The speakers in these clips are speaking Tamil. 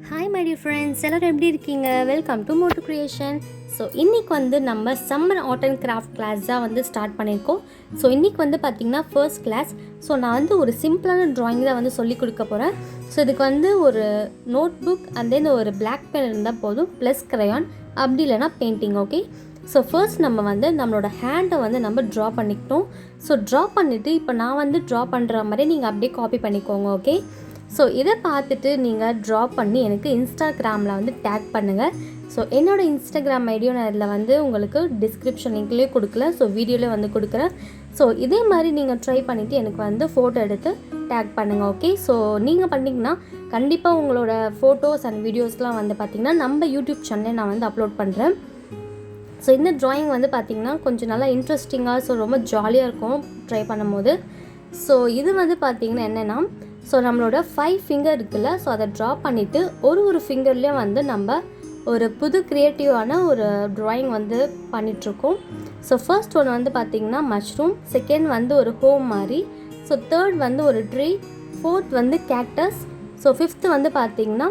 ஹாய் மை டியர் ஃப்ரெண்ட்ஸ், எல்லோரும் எப்படி இருக்கீங்க? Welcome to Motu creation. So இன்றைக்கி வந்து நம்ம summer art and craft class தான் வந்து ஸ்டார்ட் பண்ணியிருக்கோம். ஸோ இன்றைக்கி வந்து பார்த்திங்கன்னா ஃபர்ஸ்ட் கிளாஸ். ஸோ நான் வந்து ஒரு சிம்பிளான ட்ராயிங் தான் வந்து சொல்லிக் கொடுக்க போகிறேன். ஸோ இதுக்கு வந்து ஒரு நோட் புக் அண்ட் தென் ஒரு பிளாக் பென் இருந்தால் போதும், ப்ளஸ் கிரையான், அப்படி இல்லைனா பெயிண்டிங். ஓகே, ஸோ ஃபர்ஸ்ட் நம்ம வந்து நம்மளோட ஹேண்டை வந்து நம்ம ட்ரா பண்ணிக்கிட்டோம். ஸோ ட்ரா பண்ணிவிட்டு இப்போ நான் வந்து ட்ரா பண்ணுற மாதிரி நீங்கள் அப்படியே காப்பி பண்ணிக்கோங்க. ஓகே, ஸோ இதை பார்த்துட்டு நீங்கள் ட்ரா பண்ணி எனக்கு இன்ஸ்டாகிராமில் வந்து டேக் பண்ணுங்கள். ஸோ என்னோடய இன்ஸ்டாகிராம் ஐடியோ நான் இதில் வந்து உங்களுக்கு டிஸ்கிரிப்ஷன் லிங்க்லேயே கொடுக்கல, ஸோ வீடியோவில் வந்து கொடுக்குறேன். ஸோ இதே மாதிரி நீங்கள் ட்ரை பண்ணிவிட்டு எனக்கு வந்து ஃபோட்டோ எடுத்து டேக் பண்ணுங்கள். ஓகே, ஸோ நீங்கள் பண்ணிங்கன்னா கண்டிப்பாக உங்களோட ஃபோட்டோஸ் அண்ட் வீடியோஸ்லாம் வந்து பார்த்திங்கன்னா நம்ம யூடியூப் சேனலில் நான் வந்து அப்லோட் பண்ணுறேன். ஸோ இந்த ட்ராயிங் வந்து பார்த்திங்கன்னா கொஞ்சம் நல்லா இன்ட்ரெஸ்டிங்காக, ஸோ ரொம்ப ஜாலியாக இருக்கும் ட்ரை பண்ணும்போது. ஸோ இது வந்து பார்த்திங்கன்னா என்னென்னா, ஸோ நம்மளோட 5 ஃபிங்கர் இருக்குல்ல, ஸோ அதை ட்ரா பண்ணிவிட்டு ஒரு ஃபிங்கர்லேயும் வந்து நம்ம ஒரு புது க்ரியேட்டிவான ஒரு ட்ராயிங் வந்து பண்ணிகிட்ருக்கோம். ஸோ ஃபர்ஸ்ட் ஒன்று வந்து பார்த்திங்கன்னா மஷ்ரூம், செகண்ட் வந்து ஒரு ஹோம் மாதிரி, ஸோ தேர்ட் வந்து ஒரு ட்ரீ, ஃபோர்த் வந்து கேக்டஸ், ஸோ ஃபிஃப்த்து வந்து பார்த்திங்கன்னா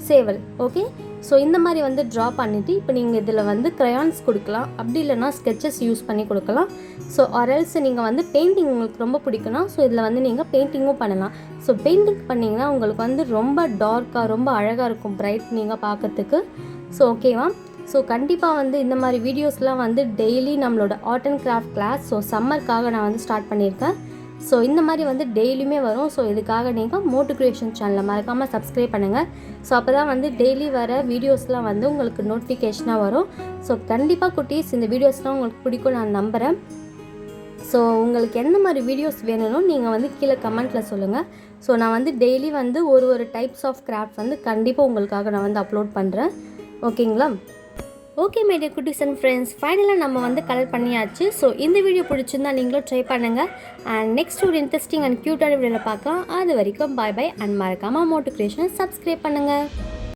சேவல். ஓகே, ஸோ இந்த மாதிரி வந்து ட்ரா பண்ணிவிட்டு இப்போ நீங்கள் இதில் வந்து க்ரையான்ஸ் கொடுக்கலாம், அப்படி இல்லைனா ஸ்கெச்சஸ் யூஸ் பண்ணி கொடுக்கலாம். ஸோ ஆர்எல்ஸ் நீங்கள் வந்து பெயிண்டிங் உங்களுக்கு ரொம்ப பிடிக்குன்னா ஸோ இதில் வந்து நீங்கள் பெயிண்டிங்கும் பண்ணலாம். ஸோ பெயிண்டிங் பண்ணிங்கன்னா உங்களுக்கு வந்து ரொம்ப டார்க்காக ரொம்ப அழகாக இருக்கும், பிரைட் நீங்கள் பார்க்கறதுக்கு. ஸோ ஓகேவா, ஸோ கண்டிப்பாக வந்து இந்த மாதிரி வீடியோஸ்லாம் வந்து டெய்லி நம்மளோட art and craft class so சம்மருக்காக நான் வந்து ஸ்டார்ட் பண்ணியிருக்கேன். ஸோ இந்த மாதிரி வந்து டெய்லியுமே வரும். ஸோ இதுக்காக நீங்கள் மோட்டு கிரியேஷன் சேனலை மறக்காமல் சப்ஸ்கிரைப் பண்ணுங்கள். ஸோ அப்போ தான் வந்து டெய்லி வர வீடியோஸ்லாம் வந்து உங்களுக்கு நோட்டிஃபிகேஷனாக வரும். ஸோ கண்டிப்பாக குட்டீஸ் இந்த வீடியோஸ்லாம் உங்களுக்கு பிடிக்கும் நான் நம்புகிறேன். ஸோ உங்களுக்கு எந்த மாதிரி வீடியோஸ் வேணும்னு நீங்கள் வந்து கீழே கமெண்ட்டில் சொல்லுங்கள். ஸோ நான் வந்து டெய்லி வந்து ஒரு டைப்ஸ் ஆஃப் கிராஃப்ட் வந்து கண்டிப்பாக உங்களுக்காக நான் வந்து அப்லோட் பண்ணுறேன். ஓகேங்களா? ஓகே மை டியர் குட்டீஸ் அண்ட் ஃப்ரெண்ட்ஸ், ஃபைனலாக நம்ம வந்து கலர் பண்ணியாச்சு. ஸோ இந்த வீடியோ பிடிச்சிருந்தா நீங்களும் ட்ரை பண்ணுங்கள். அண்ட் நெக்ஸ்ட் ஒரு இன்ட்ரெஸ்டிங் அண்ட் க்யூட்டான வீடியோவில் பார்க்கலாம். அது வரைக்கும் பாய் பாய் அண்ட் மறக்காமல் மோட்டு கிரியேஷனை சப்ஸ்கிரைப் பண்ணுங்கள்.